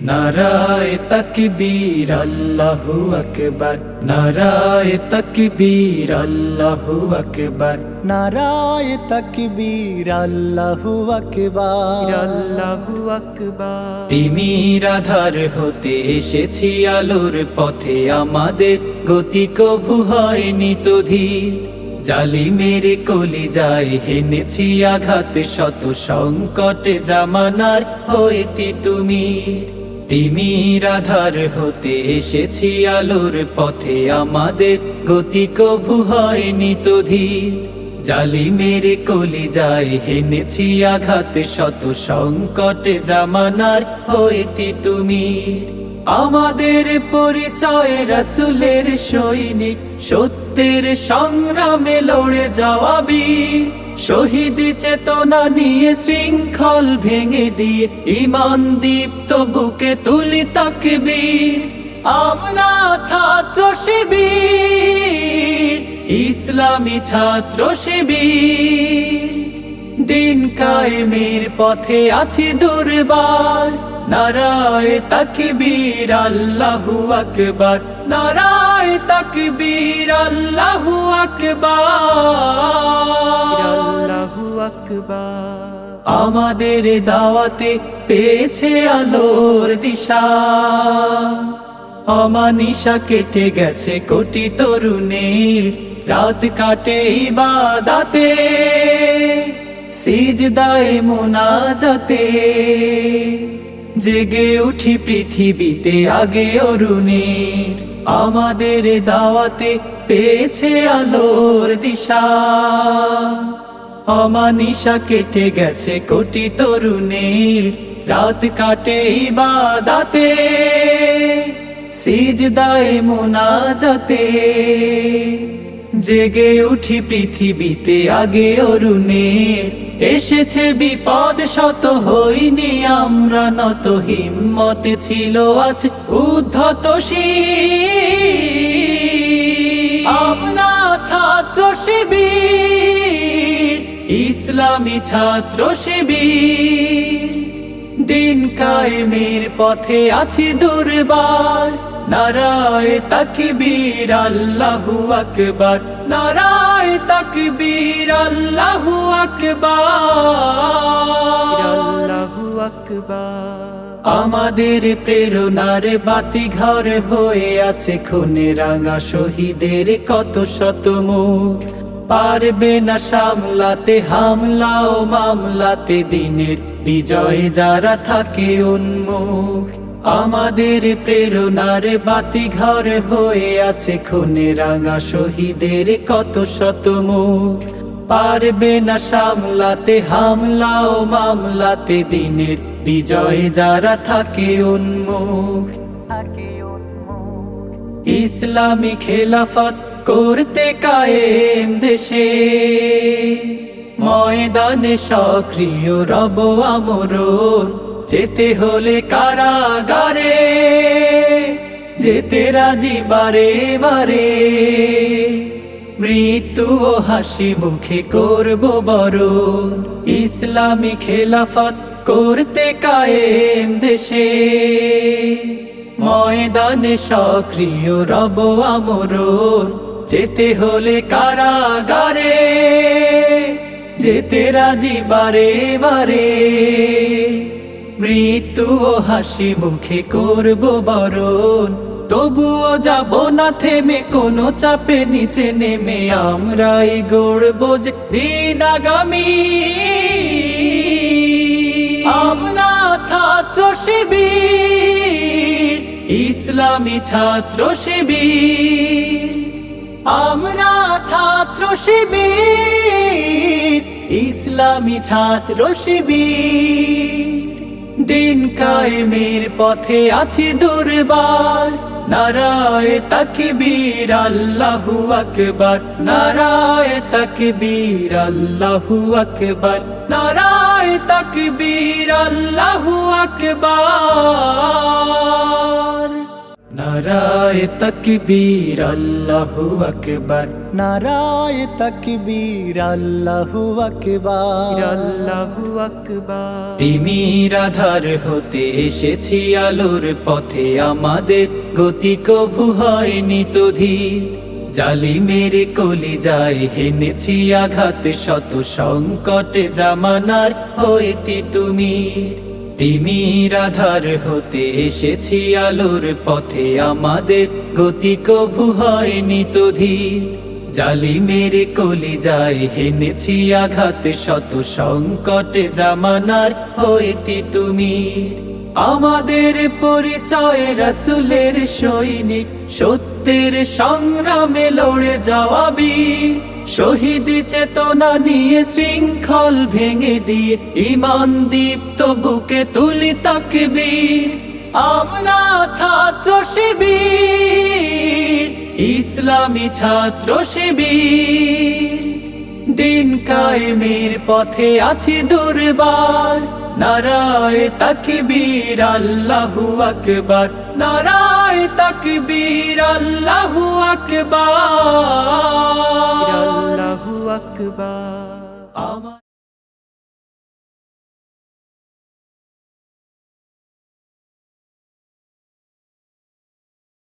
নারায়ে তাকবীর আল্লাহু আকবার, নারায়ে তাকবীর আল্লাহু আকবার, নারায়ে তাকবীর আল্লাহু আকবার, আল্লাহু আকবার। তিমির আধার হতে এসেছি আলোর পথে, আমাদের গতি কভু হয়নি তো ধীর। জালিমের কলিজায় হেনেছি আঘাত, শত সংকটে জামানার হইতি তুমি। তিমির আধার হতে এসেছি আলোর পথে, আমাদের গতি কভু হয়নি তো ধীর। জালিমের কলিজায় হেনেছি আঘাত, শত সংকটে জামানার হইতি তুমি। আমাদের পরিচয় রাসূলের সৈনিক, সত্যের সংগ্রামে লড়ে যাওয়া বীর। শহীদ চেতনা নিয়ে শৃঙ্খল ভেঙে দিয়ে, ঈমান দীপ্ত বুকে তুলি তাকবীর। আমরা ছাত্র শিবির, ইসলামী ছাত্র শিবির। দিন কায়েমের পথে আছি দুর্বার, নারায়ে তাকবীর আল্লাহু আকবার, নারায়ে তাকবীর আল্লাহু আকবার, আল্লাহু আকবার। আমাদের দাওয়াতে পেয়েছে আলোর দিশা, অমানিশা কেটে গেছে কোটি তরুণের। রাত কাটে ইবাদতে, সিজদায়ে মুনাজাতে, জেগে উঠি পৃথিবীতে আগে অরুণের। আমাদের দাওয়াতে পেয়েছে আলোর দিশা, অমানিশা কেটে গেছে কোটি তরুণের। রাত কাটে ইবাদতে, সিজদায়ে মুনাজাতে, জেগে উঠি পৃথিবীতে আগে অরুণের। এসেছে বিপদ শত, হইনি আমরা নত, হিম্মতে ছিল আজ উদ্ধত শির। আমরা ছাত্র শিবির, ইসলামী ছাত্র শিবির। দিন কায়েমের পথে আছি দুর্বার, নারায়ে তাকবীর আল্লাহু আকবার, নারায়ে তাকবীর আল্লাহু আকবার, আল্লাহু আকবার। আমাদের প্রেরণার বাতিঘর হয়ে আছে খুনে রাঙা শহীদের কত শত মুখ। পারবে না সামলাতে হামলা ও মামলাতে, দিনের বিজয়ে যারা থাকে উন্মুখ। আমাদের প্রেরণার বাতিঘর হয়ে আছে খুনে রাঙা শহীদের কত শত মুখ। পারবে না সামলাতে হামলা ও মামলাতে, দিনের বিজয়ে যারা থাকে উন্মুখ। ইসলামী খেলাফত করতে কায়েম দেশে, ময়দানে সক্রিয় রব আমরণ। যেতে হলে কারাগারে, যেতে রাজি বারে বারে। মৃত্যু ও হাসি মুখে করব বরণ, ইসলামী খেলাফত করতে কায়েম দেশে। ময়দানে সক্রিয় রব আমরণ, যেতে হলে কারাগারে, যেতে রাজি বারে বারে। মৃত্যু ও হাসি মুখে করব বরণ, তবুও যাব না থেমে কোনো চাপে নিচে নেমে। আমরাই গড়ব যে দিন আগামী, আমরা ছাত্র শিবির, ইসলামী ছাত্র শিবির। আমরা ছাত্র শিবির, ইসলামী ছাত্র শিবির। দিন কায়েমের পথে আছি দুর্বার, নারায়ে তাকবীর আল্লাহু আকবার, নারায়ে তাকবীর আল্লাহু আকবার, নারায়ে তাকবীর আল্লাহু আকবার। নারায়ে তাকবীর আল্লাহু আকবার, নারায়ে তাকবীর আল্লাহু আকবার, আল্লাহু আকবার। তিমির আধার হতে এসেছি আলোর পথে, আমাদের গতি কভু হয়নি তো ধীর। জালিমের কলিজায় হেনেছি আঘাত, শত সংকটে জামানার হইতি তুমি। তিমির আধার হতে এসেছি আলোর পথে, আমাদের গতি কভু হয়নি তো ধীর। জালিমের কলিজায় হেনেছি আঘাত, শত সংকটে জামানার হইতি তুমি। আমাদের পরিচয় রাসূলের সৈনিক, সত্যের সংগ্রামে লড়ে যাওয়া বীর। শহীদ চেতনা নিয়ে শৃঙ্খল ভেঙে দিয়ে, ঈমান দীপ্ত বুকে তুলি তাকবীর। আমরা ছাত্র শিবির, ইসলামী ছাত্র শিবির। দিন কায়েমের পথে আছি দুর্বার, নারায়ে তাকবীর আল্লাহু আকবার, নারায়ে তাকবীর আল্লাহু আকবার, আল্লাহু আকবার।